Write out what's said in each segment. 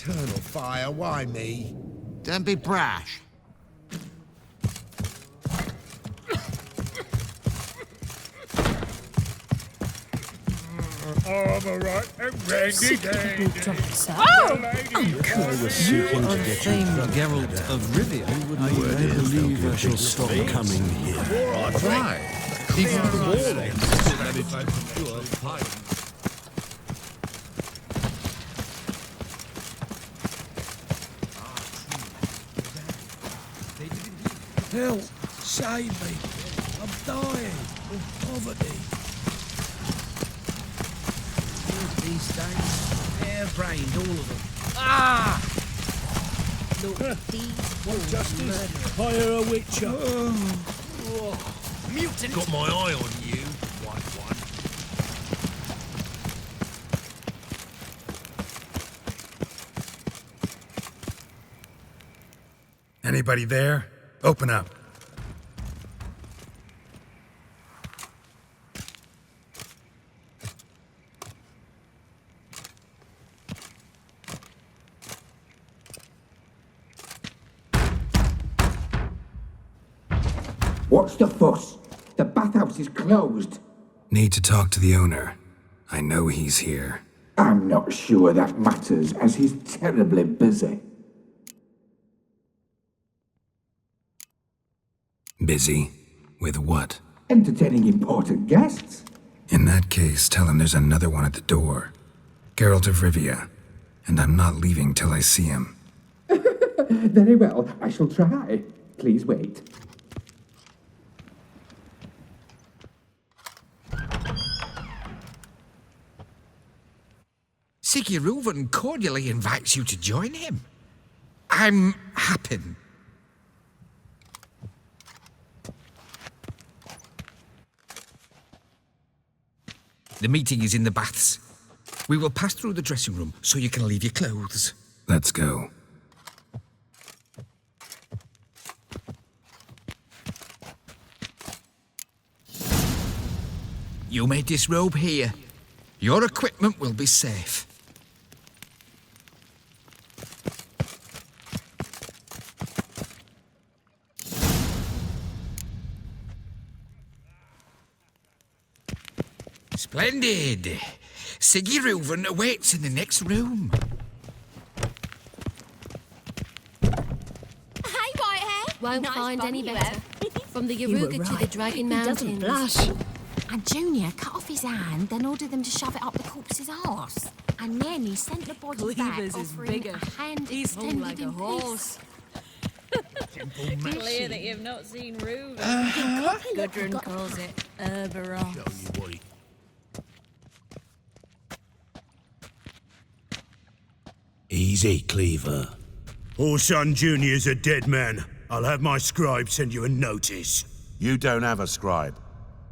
Eternal fire, why me? Don't be brash. I'm alright and ready, dandy. I was seeking to get you Famed Geralt of Rivia. I believe I shall stop coming here. Alright, right. Keep the ball on. Help! Save me! I'm dying of poverty. These days, hair-brained, all of them. Ah! Look, these Justice, hire a witcher. mutant. Got my eye on you, white one. Anybody there? Open up. What's the fuss? The bathhouse is closed. Need to talk to the owner. I know he's here. I'm not sure that matters, as he's terribly busy. Busy? With what? Entertaining important guests. In that case, tell him there's another one at the door. Geralt of Rivia. And I'm not leaving till I see him. Very well, I shall try. Please wait. Sigi Reuven cordially invites you to join him. I'm happy. The meeting is in the baths. We will pass through the dressing room so you can leave your clothes. Let's go. You may disrobe here. Your equipment will be safe. Splendid. Sigi Reuven awaits in the next room. Hey, Whitehair. Won't Nice find bum any you better. have. From the Yaruga to the Dragon Mountains. He doesn't blush. And Junior cut off his hand, then ordered them to shove it up the corpse's arse. And then he sent the body back, Cleaver's is offering bigger. a hand He's extended like a in horse. Clear that you've not seen Reuven. Gudrun calls it Herberos. Easy, Cleaver. Orson Jr.'s a dead man. I'll have my scribe send you a notice. You don't have a scribe.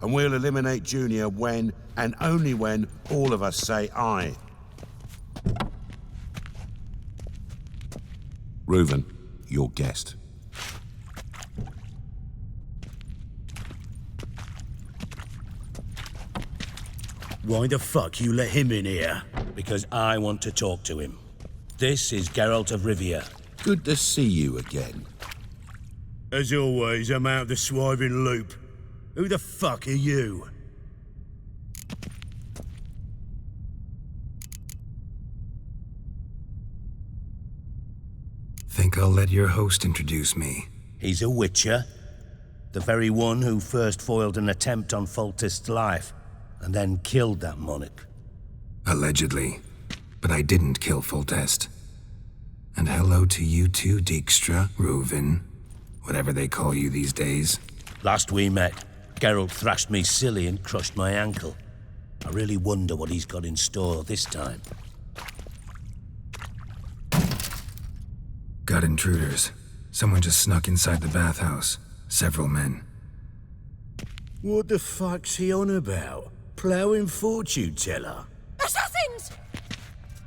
And we'll eliminate Junior when, and only when, all of us say aye. Reuven, your guest. Why the fuck you let him in here? Because I want to talk to him. This is Geralt of Rivia. Good to see you again. As always, I'm out of the swiving loop. Who the fuck are you? Think I'll let your host introduce me. He's a witcher. The very one who first foiled an attempt on Foltest's life, and then killed that monarch. Allegedly. But I didn't kill Foltest. And hello to you too, Dijkstra, Reuven, whatever they call you these days. Last we met, Geralt thrashed me silly and crushed my ankle. I really wonder what he's got in store this time. Got intruders. Someone just snuck inside the bathhouse. Several men. What the fuck's he on about? Ploughing fortune teller? Assassins!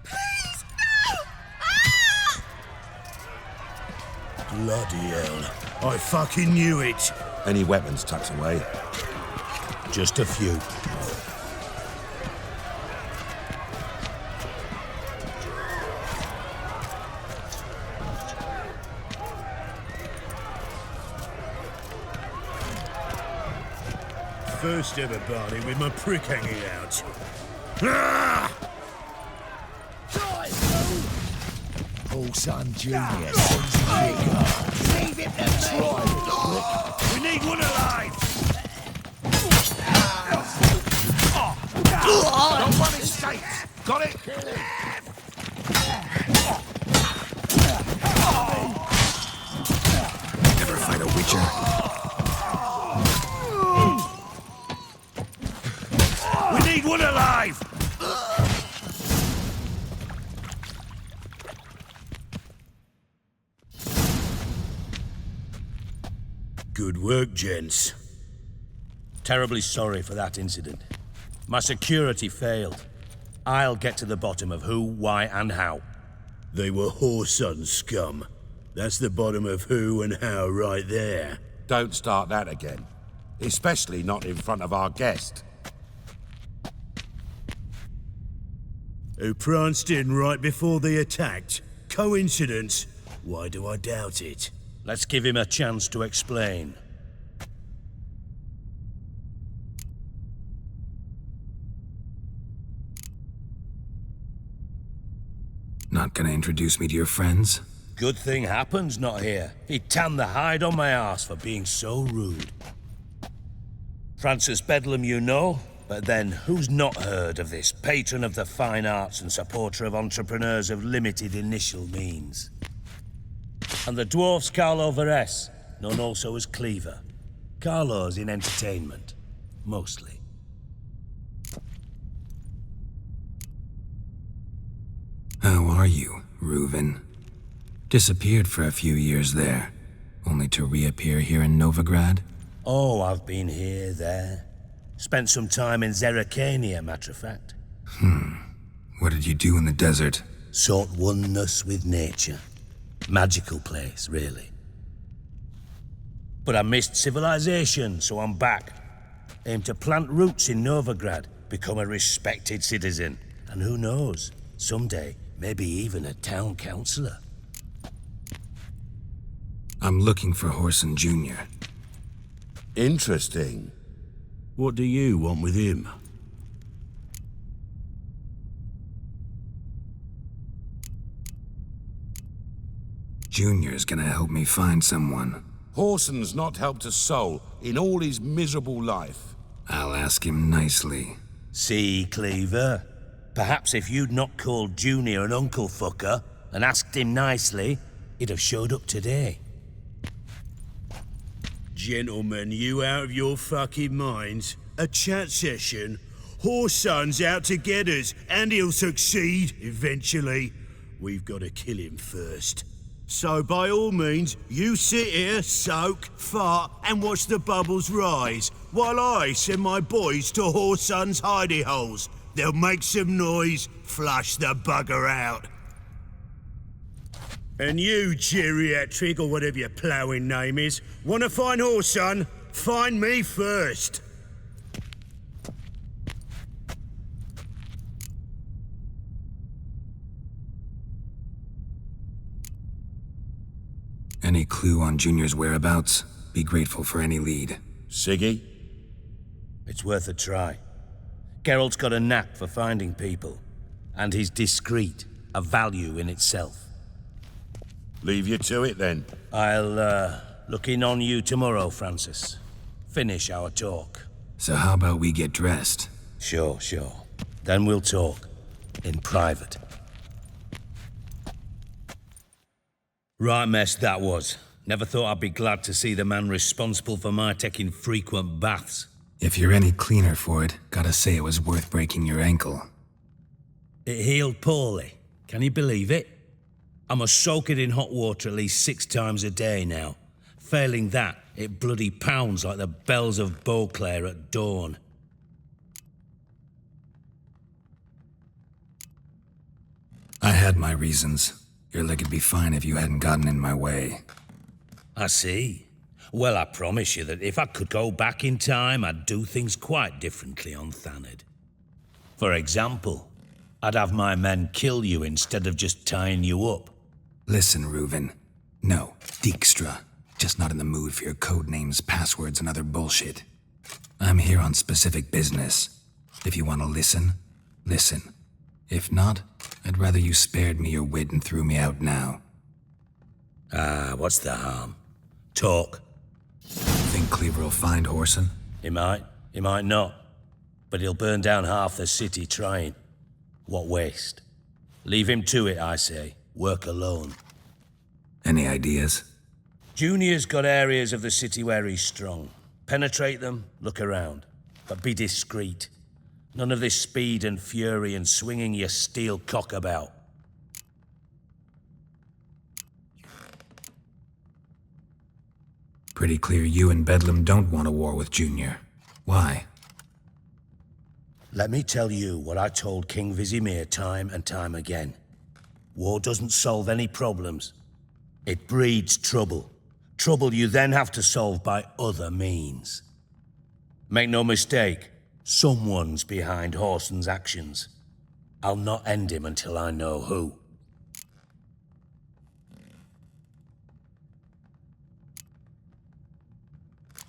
Please, no! Ah! Bloody hell. I fucking knew it. Any weapons tucked away? Just a few. first ever party with my prick hanging out. Ah! Paul Son Jr. sends a kicker. Leave him to try. We need one alive! No one escapes! Got it? Never fight a witcher. We need one alive! Good work, gents. Terribly sorry for that incident. My security failed. I'll get to the bottom of who, why, and how. They were whoreson scum. That's the bottom of who and how right there. Don't start that again. Especially not in front of our guest. Who pranced in right before they attacked. Coincidence? Why do I doubt it? Let's give him a chance to explain. Not gonna introduce me to your friends? Good thing Happen's not here. He'd tan the hide on my arse for being so rude. Francis Bedlam you know, but then who's not heard of this patron of the fine arts and supporter of entrepreneurs of limited initial means? And the dwarf's Carlo Veres, known also as Cleaver. Carlo's in entertainment, mostly. How are you, Reuven? Disappeared for a few years there, only to reappear here in Novigrad? Oh, I've been here, there. Spent some time in Zerrikania, matter of fact. What did you do in the desert? Sought oneness with nature. Magical place, really. But I missed civilization, so I'm back. Aim to plant roots in Novigrad, become a respected citizen. And who knows, someday, maybe even a town councillor. I'm looking for Whoreson Jr. Interesting. What do you want with him? Junior's gonna help me find someone. Whoreson's not helped a soul in all his miserable life. I'll ask him nicely. See, Cleaver? Perhaps if you'd not called Junior an uncle fucker and asked him nicely, he'd have showed up today. Gentlemen, you out of your fucking minds? A chat session? Whoreson's out to get us, and he'll succeed, eventually. We've got to kill him first. So by all means, you sit here, soak, fart, and watch the bubbles rise, while I send my boys to Whoreson's hidey holes. They'll make some noise, flush the bugger out. And you, geriatric, or whatever your ploughing name is, want to find Whoreson? Find me first. Any clue on Junior's whereabouts? Be grateful for any lead. Siggy? It's worth a try. Geralt's got a knack for finding people. And he's discreet, a value in itself. Leave you to it then. I'll, look in on you tomorrow, Francis. Finish our talk. So how about we get dressed? Sure. Then we'll talk. In private. Right mess that was. Never thought I'd be glad to see the man responsible for my taking frequent baths. If you're any cleaner for it, gotta say it was worth breaking your ankle. It healed poorly. Can you believe it? I must soak it in hot water at least 6 times a day now. Failing that, it bloody pounds like the bells of Beauclair at dawn. I had my reasons. Your leg would be fine if you hadn't gotten in my way. I see. Well, I promise you that if I could go back in time, I'd do things quite differently on Thanedd. For example, I'd have my men kill you instead of just tying you up. Listen, Reuven. No, Dijkstra. Just not in the mood for your code names, passwords, and other bullshit. I'm here on specific business. If you want to listen, listen. If not, I'd rather you spared me your wit and threw me out now. What's the harm? Talk. Think Cleaver will find Whoreson? He might not. But he'll burn down half the city trying. What waste? Leave him to it, I say. Work alone. Any ideas? Junior's got areas of the city where he's strong. Penetrate them, look around. But be discreet. None of this speed and fury and swinging your steel cock about. Pretty clear you and Bedlam don't want a war with Junior. Why? Let me tell you what I told King Vizimir time and time again. War doesn't solve any problems. It breeds trouble. Trouble you then have to solve by other means. Make no mistake, someone's behind Whoreson's actions. I'll not end him until I know who.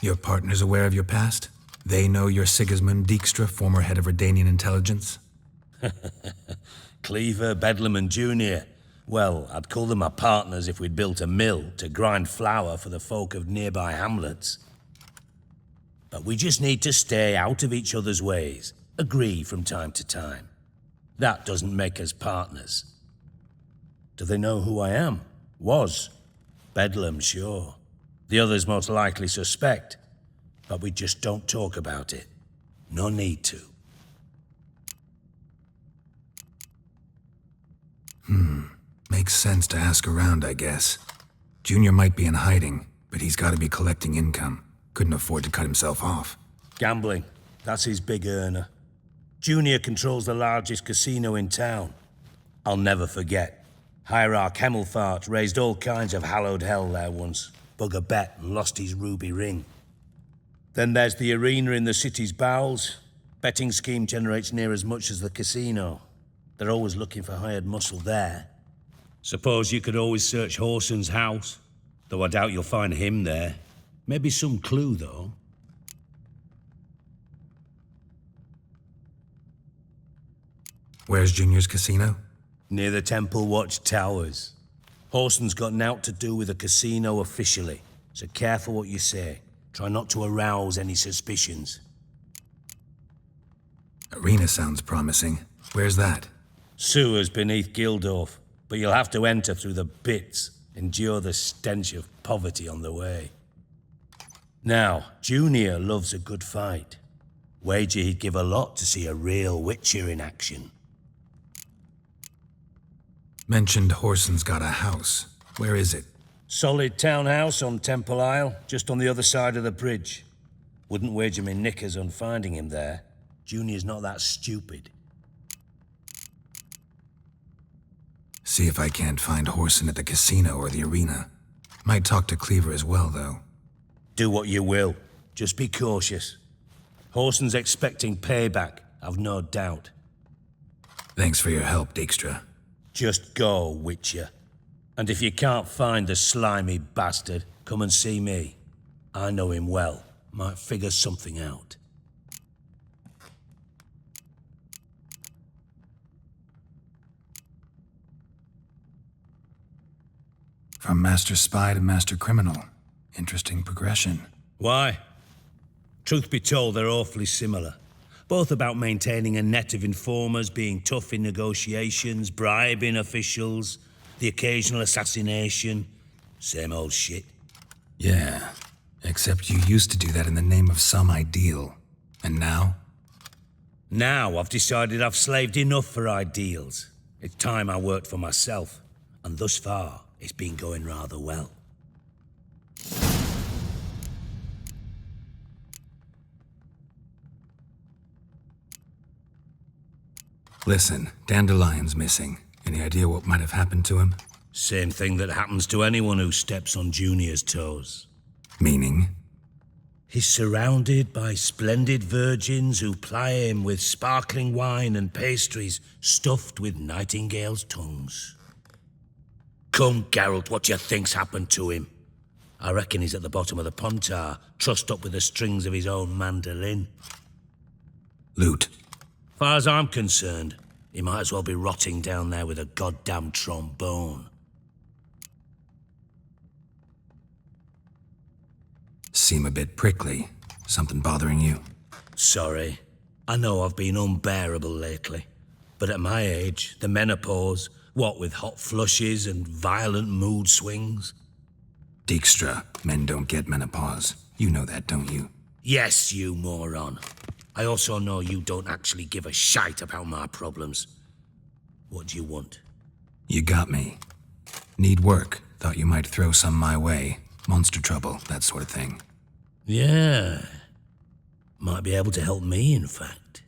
Your partner's aware of your past? They know you're Sigismund Dijkstra, former head of Redanian intelligence? Cleaver, Bedlam and Junior. Well, I'd call them my partners if we'd built a mill to grind flour for the folk of nearby hamlets. But we just need to stay out of each other's ways, agree from time to time. That doesn't make us partners. Do they know who I am? Was. Bedlam, sure. The others most likely suspect, but we just don't talk about it. No need to. Makes sense to ask around, I guess. Junior might be in hiding, but he's got to be collecting income. Couldn't afford to cut himself off. Gambling. That's his big earner. Junior controls the largest casino in town. I'll never forget. Hierarch Hemmelfart raised all kinds of hallowed hell there once. Bug a bet and lost his ruby ring. Then there's the arena in the city's bowels. Betting scheme generates near as much as the casino. They're always looking for hired muscle there. Suppose you could always search Whoreson's house, though I doubt you'll find him there. Maybe some clue, though. Where's Junior's casino? Near the Temple Watch Towers. Whoreson's got naught to do with the casino officially, so careful what you say. Try not to arouse any suspicions. Arena sounds promising. Where's that? Sewers beneath Gildorf, but you'll have to enter through the bits, endure the stench of poverty on the way. Now, Junior loves a good fight. Wager he'd give a lot to see a real Witcher in action. Mentioned Whoreson's got a house. Where is it? Solid townhouse on Temple Isle, just on the other side of the bridge. Wouldn't wager me knickers on finding him there. Junior's not that stupid. See if I can't find Whoreson at the casino or the arena. Might talk to Cleaver as well, though. Do what you will. Just be cautious. Whoreson's expecting payback, I've no doubt. Thanks for your help, Dijkstra. Just go, Witcher. And if you can't find the slimy bastard, come and see me. I know him well. Might figure something out. From master spy to master criminal. Interesting progression. Why? Truth be told, they're awfully similar. Both about maintaining a net of informers, being tough in negotiations, bribing officials, the occasional assassination. Same old shit. Yeah, except you used to do that in the name of some ideal. And now? Now I've decided I've slaved enough for ideals. It's time I worked for myself. And thus far, it's been going rather well. Listen, Dandelion's missing. Any idea what might have happened to him? Same thing that happens to anyone who steps on Junior's toes. Meaning? He's surrounded by splendid virgins who ply him with sparkling wine and pastries stuffed with nightingales' tongues. Come, Geralt, what do you think's happened to him? I reckon he's at the bottom of the pontar, trussed up with the strings of his own mandolin. Loot. Far as I'm concerned, he might as well be rotting down there with a goddamn trombone. Seem a bit prickly. Something bothering you? Sorry. I know I've been unbearable lately. But at my age, the menopause, what with hot flushes and violent mood swings. Dijkstra, men don't get menopause. You know that, don't you? Yes, you moron. I also know you don't actually give a shite about my problems. What do you want? You got me. Need work. Thought you might throw some my way. Monster trouble, that sort of thing. Yeah. Might be able to help me, in fact.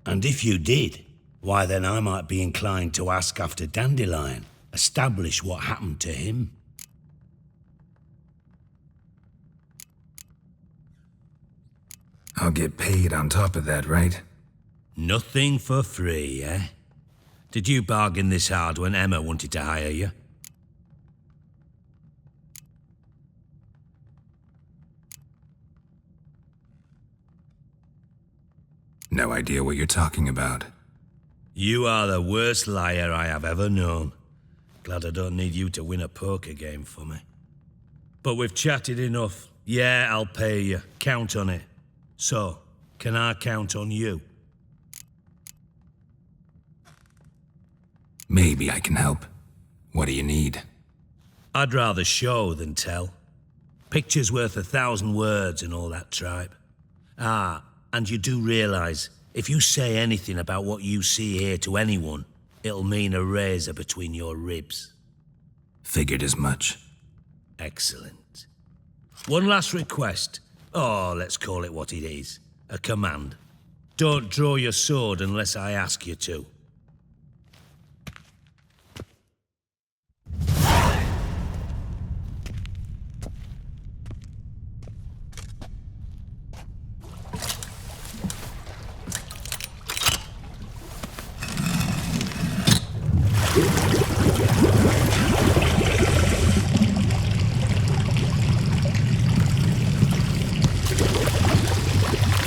And if you did, why then I might be inclined to ask after Dandelion, establish what happened to him. I'll get paid on top of that, right? Nothing for free, eh? Did you bargain this hard when Emma wanted to hire you? No idea what you're talking about. You are the worst liar I have ever known. Glad I don't need you to win a poker game for me. But we've chatted enough. Yeah, I'll pay you. Count on it. So, can I count on you? Maybe I can help. What do you need? I'd rather show than tell. Picture's worth 1,000 words and all that tripe. Ah, and you do realize, if you say anything about what you see here to anyone, it'll mean a razor between your ribs. Figured as much. Excellent. One last request. Oh, let's call it what it is. A command. Don't draw your sword unless I ask you to.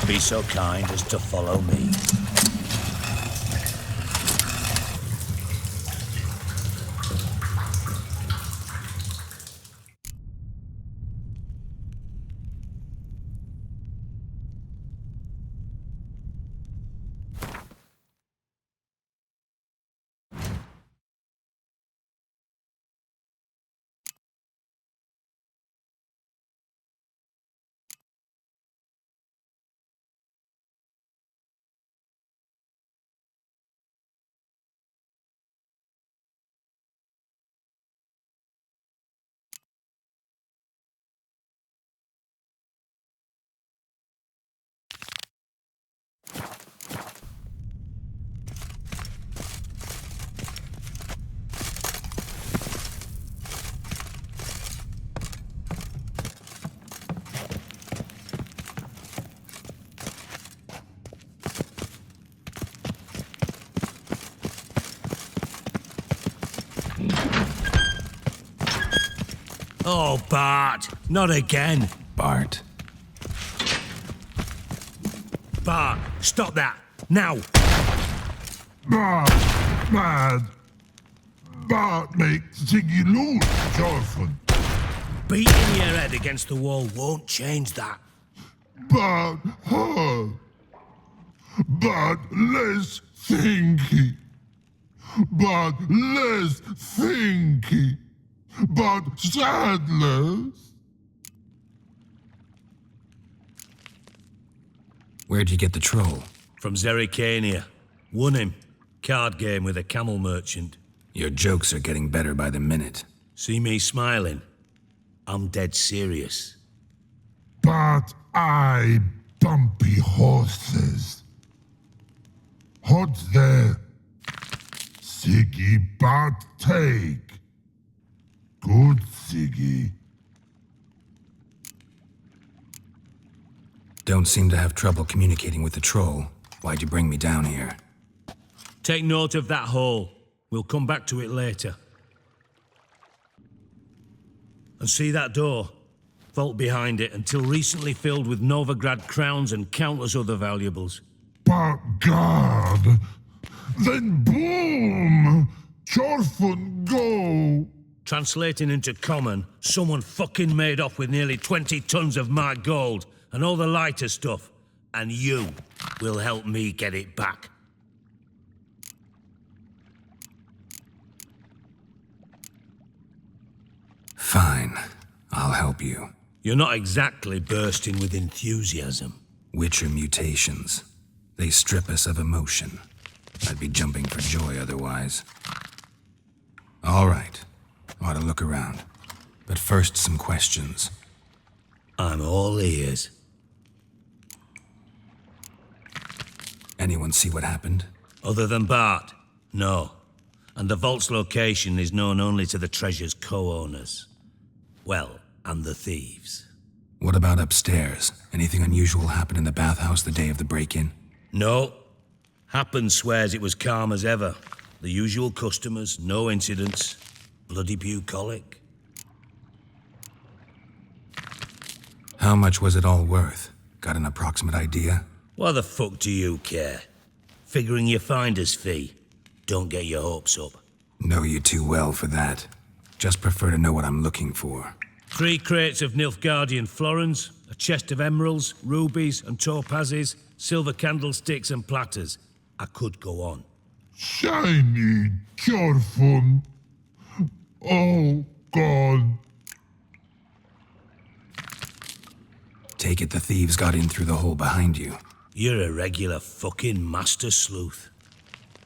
Be so kind as to follow me. Oh, Bart, not again. Bart. Bart, stop that, now. Bart, mad. Bart makes Sigi lose, Jonathan. Beating your head against the wall won't change that. Bart, Bart, less thinky. Bart, less thinky. But sadness. Where'd you get the troll? From Zerrikania. Won him. Card game with a camel merchant. Your jokes are getting better by the minute. See me smiling? I'm dead serious. But I bumpy horses. What's there? Sigi Bart take. Good, Sigi. Don't seem to have trouble communicating with the troll. Why'd you bring me down here? Take note of that hole. We'll come back to it later. And see that door? Vault behind it, until recently filled with Novigrad crowns and countless other valuables. But God, then boom! Chorfun go! Translating into common, someone fucking made off with nearly 20 tons of my gold and all the lighter stuff. And you will help me get it back. Fine. I'll help you. You're not exactly bursting with enthusiasm. Witcher mutations. They strip us of emotion. I'd be jumping for joy otherwise. All right. Ought to look around. But first, some questions. I'm all ears. Anyone see what happened? Other than Bart? No. And the vault's location is known only to the treasure's co-owners. Well, and the thieves. What about upstairs? Anything unusual happen in the bathhouse the day of the break-in? No. Happen swears it was calm as ever. The usual customers, no incidents. Bloody bucolic. How much was it all worth? Got an approximate idea? Why the fuck do you care? Figuring your finder's fee. Don't get your hopes up. Know you too well for that. Just prefer to know what I'm looking for. 3 crates of Nilfgaardian florins, a chest of emeralds, rubies and topazes, silver candlesticks and platters. I could go on. Shiny Chorfun. Oh, God. Take it the thieves got in through the hole behind you. You're a regular fucking master sleuth.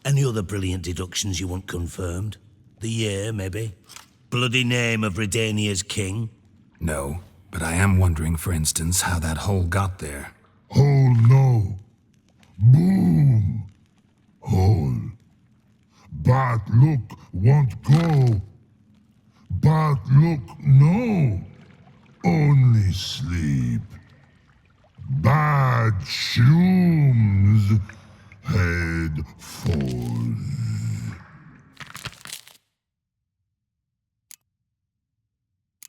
Any other brilliant deductions you want confirmed? The year, maybe? Bloody name of Redania's king? No, but I am wondering, for instance, how that hole got there. Hole no. Boom. Hole. But look won't go. But look no. Only sleep. Bad shrooms. Head falls.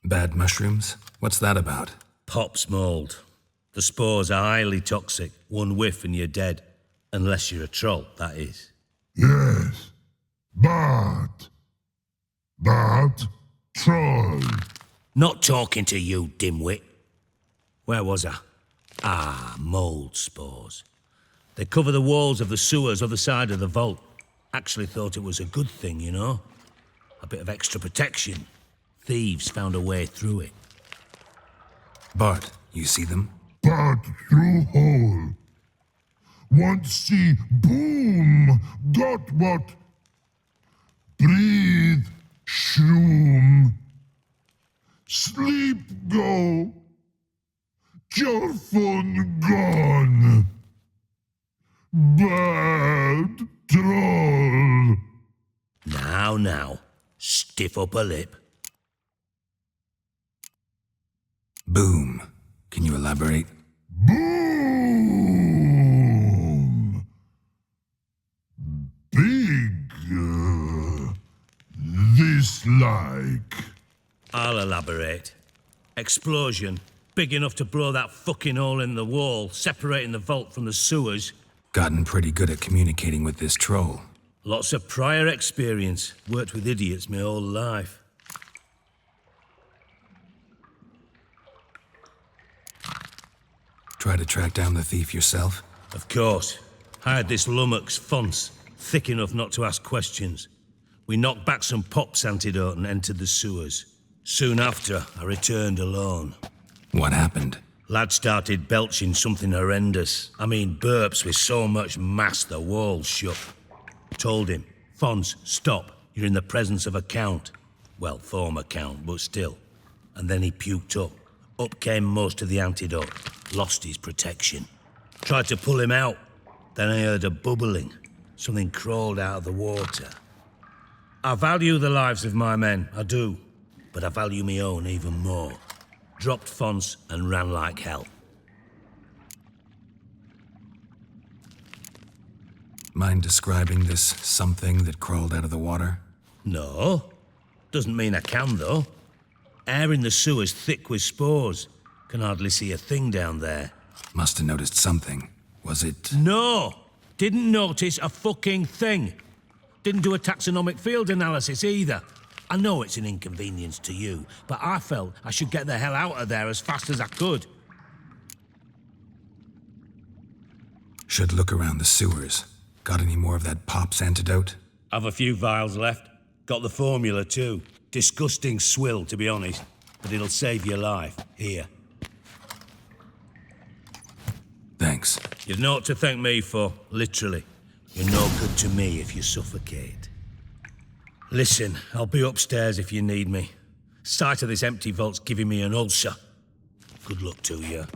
Bad mushrooms? What's that about? Pop's mold. The spores are highly toxic. One whiff and you're dead. Unless you're a troll, that is. Yes. But troll. Not talking to you, dimwit. Where was I? Ah, mold spores. They cover the walls of the sewers other side of the vault. Actually thought it was a good thing, you know? A bit of extra protection. Thieves found a way through it. Bart, you see them? But through hole. Want see boom. Got what? Breathe. Shroom. Sleep go. Your phone gone. Bad troll. Now. Stiff upper lip. Boom. Can you elaborate? Boom. Big. This like. I'll elaborate. Explosion. Big enough to blow that fucking hole in the wall, separating the vault from the sewers. Gotten pretty good at communicating with this troll. Lots of prior experience. Worked with idiots my whole life. Try to track down the thief yourself? Of course. Hired this lummox, Fons, thick enough not to ask questions. We knocked back some Pop's antidote and entered the sewers. Soon after, I returned alone. What happened? Lad started belching something horrendous. I mean, burps with so much mass the walls shook. Told him, Fons, stop. You're in the presence of a count. Well, former count, but still. And then he puked up. Up came most of the antidote. Lost his protection. Tried to pull him out. Then I heard a bubbling. Something crawled out of the water. I value the lives of my men, I do. But I value my own even more. Dropped Fons and ran like hell. Mind describing this something that crawled out of the water? No. Doesn't mean I can, though. Air in the sewer's thick with spores. Can hardly see a thing down there. Must have noticed something. Was it... No! Didn't notice a fucking thing. Didn't do a taxonomic field analysis either. I know it's an inconvenience to you, but I felt I should get the hell out of there as fast as I could. Should look around the sewers. Got any more of that Pop's antidote? I've a few vials left. Got the formula too. Disgusting swill, to be honest. But it'll save your life. Here. Thanks. You've naught to thank me for, literally. You're no good to me if you suffocate. Listen, I'll be upstairs if you need me. Sight of this empty vault's giving me an ulcer. Good luck to you.